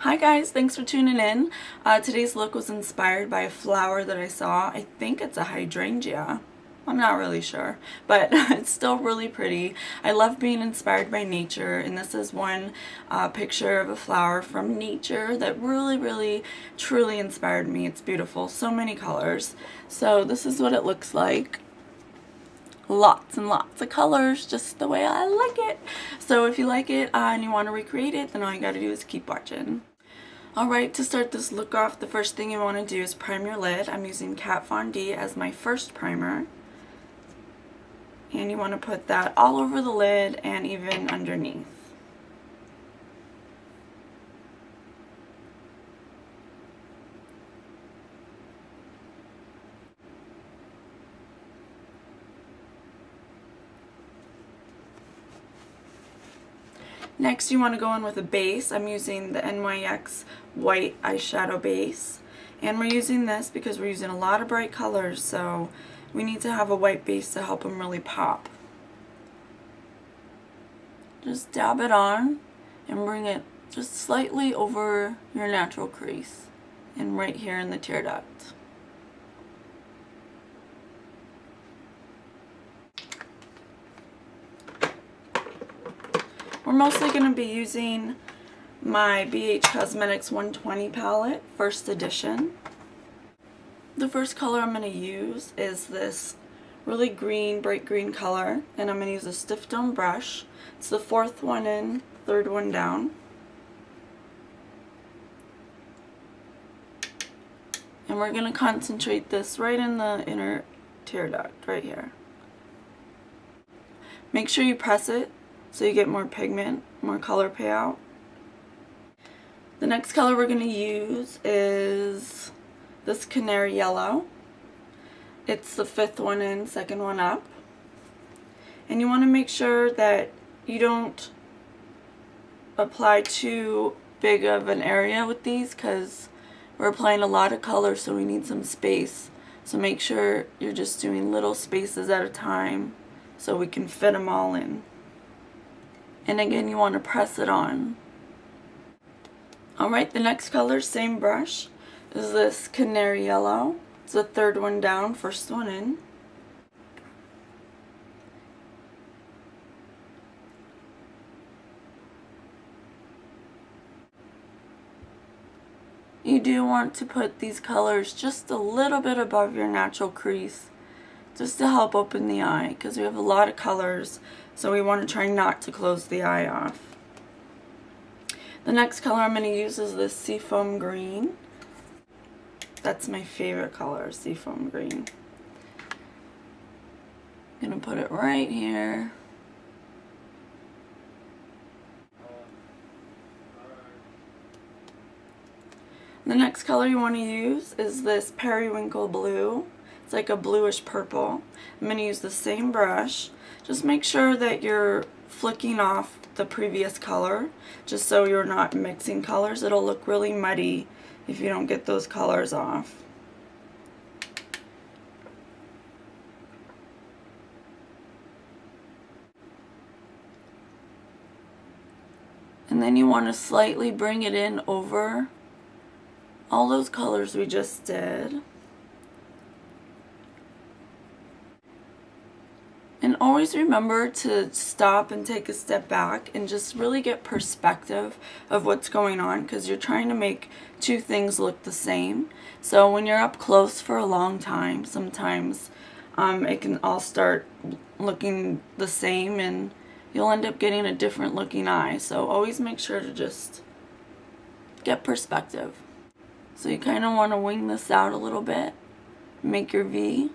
Hi guys, thanks for tuning in. Today's look was inspired by a flower that I saw. I think it's a hydrangea. I'm not really sure, but it's still really pretty. I love being inspired by nature, and this is one picture of a flower from nature that really, truly inspired me. It's beautiful. So many colors. So this is what it looks like. Lots and lots of colors, just the way I like it. So if you like it and you want to recreate it, then all you gotta do is keep watching. Alright, to start this look off, the first thing you want to do is prime your lid. I'm using Kat Von D as my first primer. And you want to put that all over the lid and even underneath. Next, you want to go in with a base. I'm using the NYX white eyeshadow base. And we're using this because we're using a lot of bright colors, so we need to have a white base to help them really pop. Just dab it on and bring it just slightly over your natural crease and right here in the tear duct. We're mostly going to be using my BHcosmetics 120 palette, first edition. The first color I'm going to use is this really green, bright green color, and I'm going to use a stiff tone brush. It's the fourth one in, third one down. And we're going to concentrate this right in the inner tear duct, right here. Make sure you press it so you get more pigment, more color payout. The next color we're going to use is this canary yellow. It's the fifth one in, second one up. And you want to make sure that you don't apply too big of an area with these because we're applying a lot of color, so we need some space. So make sure you're just doing little spaces at a time so we can fit them all in. And again, you want to press it on. Alright, the next color, same brush, is this canary yellow. It's the third one down, first one in. You do want to put these colors just a little bit above your natural crease, just to help open the eye, because we have a lot of colors, so we want to try not to close the eye off. The next color I'm going to use is this seafoam green. That's my favorite color, seafoam green. I'm going to put it right here. The next color you want to use is this periwinkle blue. It's like a bluish purple. I'm going to use the same brush. Just make sure that you're flicking off the previous color, just so you're not mixing colors. It'll look really muddy if you don't get those colors off. And then you want to slightly bring it in over all those colors we just did. And always remember to stop and take a step back and just really get perspective of what's going on, because you're trying to make two things look the same. So when you're up close for a long time, sometimes it can all start looking the same and you'll end up getting a different looking eye. So always make sure to just get perspective. So you kind of want to wing this out a little bit, make your V,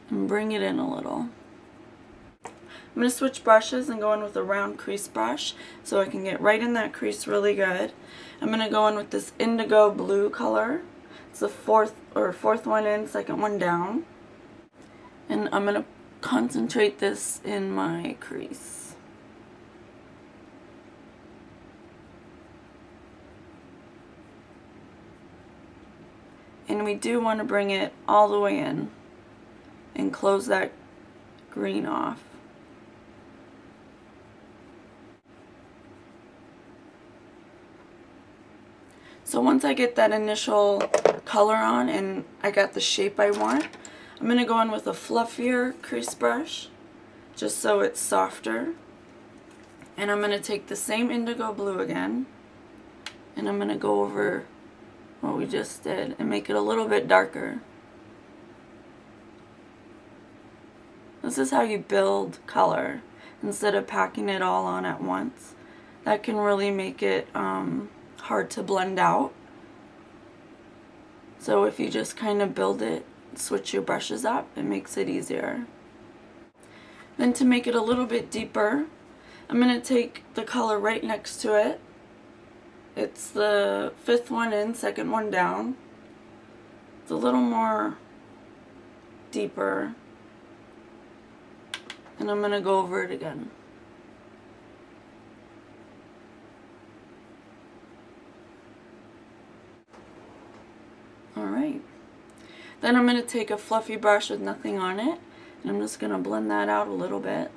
and bring it in a little. I'm going to switch brushes and go in with a round crease brush so I can get right in that crease really good. I'm going to go in with this indigo blue color. It's the fourth one in, second one down. And I'm going to concentrate this in my crease. And we do want to bring it all the way in and close that green off. So once I get that initial color on and I got the shape I want, I'm going to go in with a fluffier crease brush just so it's softer. And I'm going to take the same indigo blue again and I'm going to go over what we just did and make it a little bit darker. This is how you build color instead of packing it all on at once. That can really make it hard to blend out. So if you just kind of build it, switch your brushes up, it makes it easier. Then to make it a little bit deeper, I'm going to take the color right next to it. It's the fifth one in, second one down. It's a little more deeper. And I'm going to go over it again. Alright. Then I'm going to take a fluffy brush with nothing on it. And I'm just going to blend that out a little bit.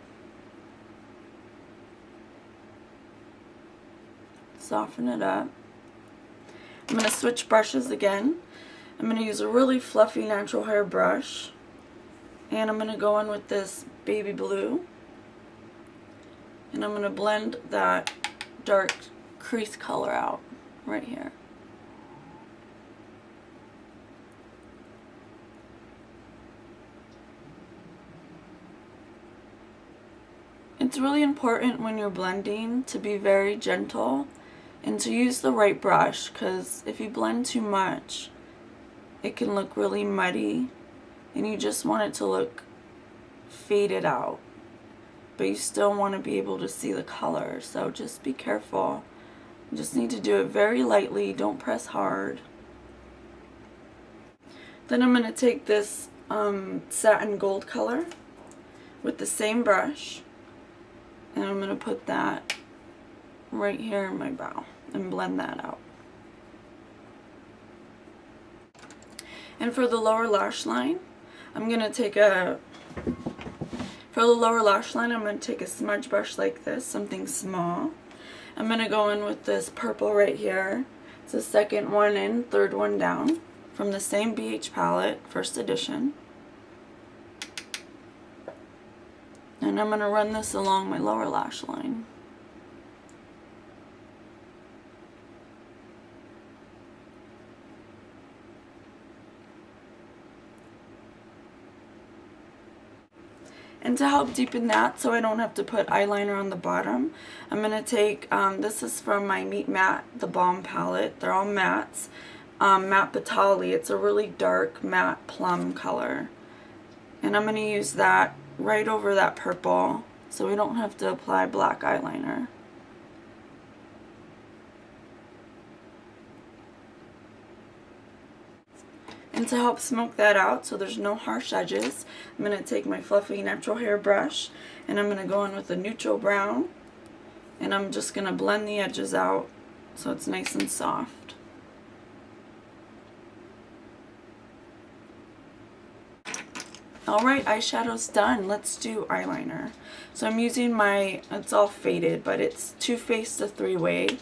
Soften it up. I'm going to switch brushes again. I'm going to use a really fluffy natural hair brush. And I'm going to go in with this baby blue. And I'm going to blend that dark crease color out right here. It's really important when you're blending to be very gentle and to use the right brush, because if you blend too much, it can look really muddy and you just want it to look faded out, but you still want to be able to see the color, so just be careful. You just need to do it very lightly, don't press hard. Then I'm going to take this satin gold color with the same brush and I'm going to put that right here in my brow and blend that out. And for the lower lash line, I'm going to take a smudge brush like this, something small. I'm going to go in with this purple right here. It's the second one in, third one down, from the same BH palette, first edition. And I'm going to run this along my lower lash line. And to help deepen that, so I don't have to put eyeliner on the bottom, I'm going to take, this is from my Meet Matte, the Balm palette. They're all mattes. Matte Batali. It's a really dark matte plum color. And I'm going to use that right over that purple so we don't have to apply black eyeliner. And to help smoke that out so there's no harsh edges, I'm going to take my fluffy natural hair brush and I'm going to go in with a neutral brown and I'm just going to blend the edges out so it's nice and soft. Alright, eyeshadow's done. Let's do eyeliner. So I'm using my, it's all faded, but it's Too Faced the 3-Way.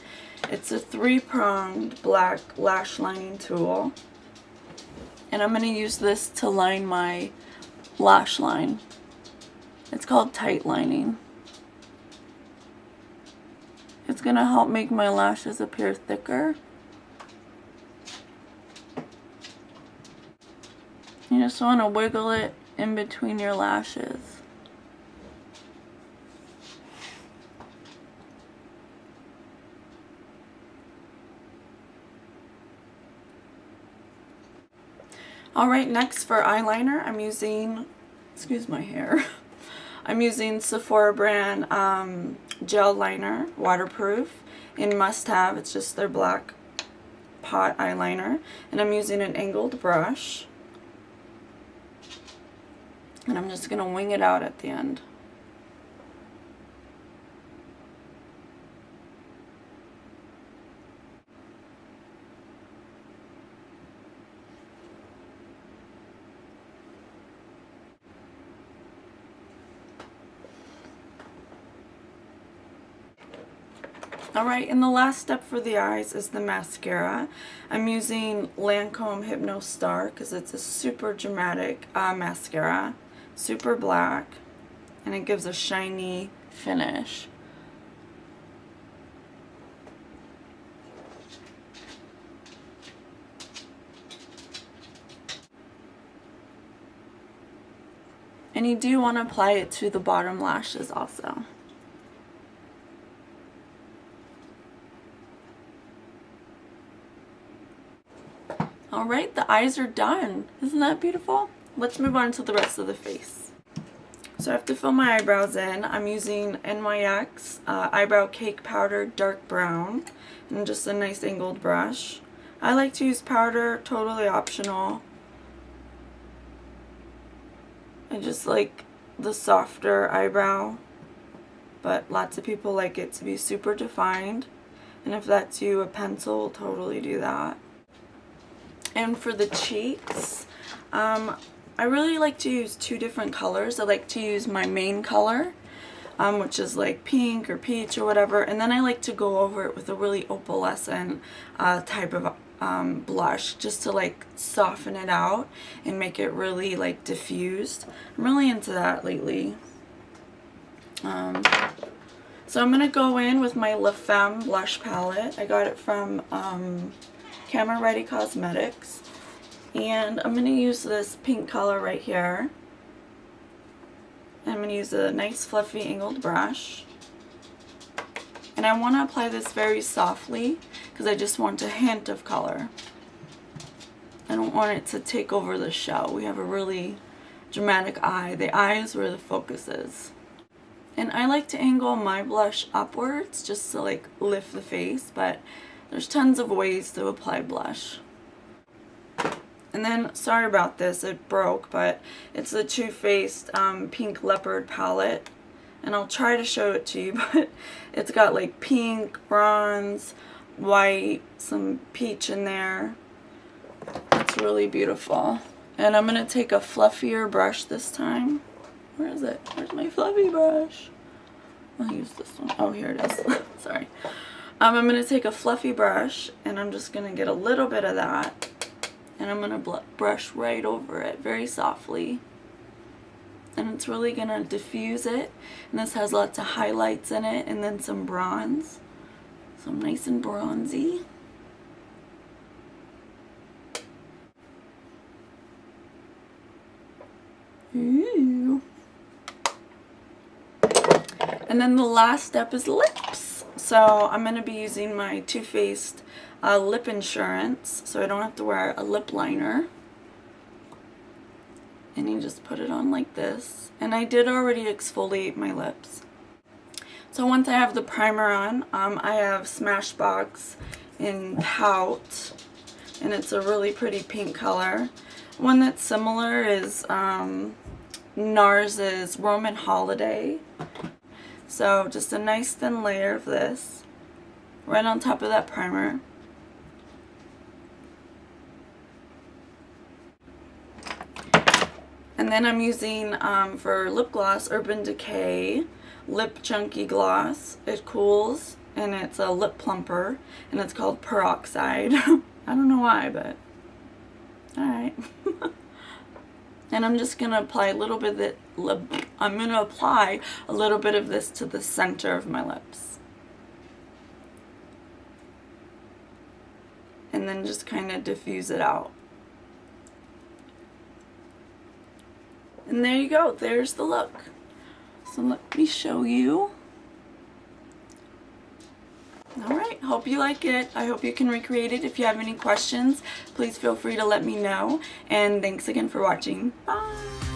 It's a 3-pronged black lash lining tool. And I'm going to use this to line my lash line. It's called tight lining. It's going to help make my lashes appear thicker. You just want to wiggle it in between your lashes. Alright, next for eyeliner, I'm using, excuse my hair, I'm using Sephora Brand gel liner, waterproof, in Must Have. It's just their black pot eyeliner, and I'm using an angled brush. And I'm just going to wing it out at the end. Alright, and the last step for the eyes is the mascara. I'm using Lancome Hypnose Star because it's a super dramatic mascara. Super black, and it gives a shiny finish. And you do want to apply it to the bottom lashes also. Alright, the eyes are done. Isn't that beautiful? Let's move on to the rest of the face. So I have to fill my eyebrows in. I'm using NYX Eyebrow Cake Powder Dark Brown and just a nice angled brush. I like to use powder, totally optional. I just like the softer eyebrow, but lots of people like it to be super defined, and if that's you, a pencil will totally do that. And for the cheeks, I really like to use two different colors. I like to use my main color, which is like pink or peach or whatever, and then I like to go over it with a really opalescent type of blush, just to like soften it out and make it really like diffused. I'm really into that lately. So I'm gonna go in with my Femme blush palette. I got it from Camera Ready Cosmetics, and I'm gonna use this pink color right here. I'm gonna use a nice fluffy angled brush. And I want to apply this very softly because I just want a hint of color. I don't want it to take over the show. We have a really dramatic eye. The eye is where the focus is. And I like to angle my blush upwards just to like lift the face, but there's tons of ways to apply blush. And then, sorry about this, it broke, but it's the Too Faced Pink Leopard palette. And I'll try to show it to you, but it's got like pink, bronze, white, some peach in there. It's really beautiful. And I'm going to take a fluffier brush this time. Where is it? Where's my fluffy brush? I'll use this one. Oh, here it is. Sorry. I'm going to take a fluffy brush, and I'm just going to get a little bit of that. And I'm going to brush right over it very softly. And it's really going to diffuse it. And this has lots of highlights in it, and then some bronze. So nice and bronzy. Ooh. And then the last step is lips. So I'm going to be using my Too Faced Lip Insurance, so I don't have to wear a lip liner. And you just put it on like this. And I did already exfoliate my lips. So once I have the primer on, I have Smashbox in Pout, and it's a really pretty pink color. One that's similar is NARS's Roman Holiday. So just a nice thin layer of this right on top of that primer. And then I'm using, for lip gloss, Urban Decay Lip Junkie Gloss. It cools, and it's a lip plumper, and it's called Peroxide. I don't know why, but alright. And I'm just going to apply a little bit of it. I'm going to apply a little bit of this to the center of my lips. And then just kind of diffuse it out. And there you go. There's the look. So let me show you. Alright, hope you like it. I hope you can recreate it. If you have any questions, please feel free to let me know. And thanks again for watching. Bye!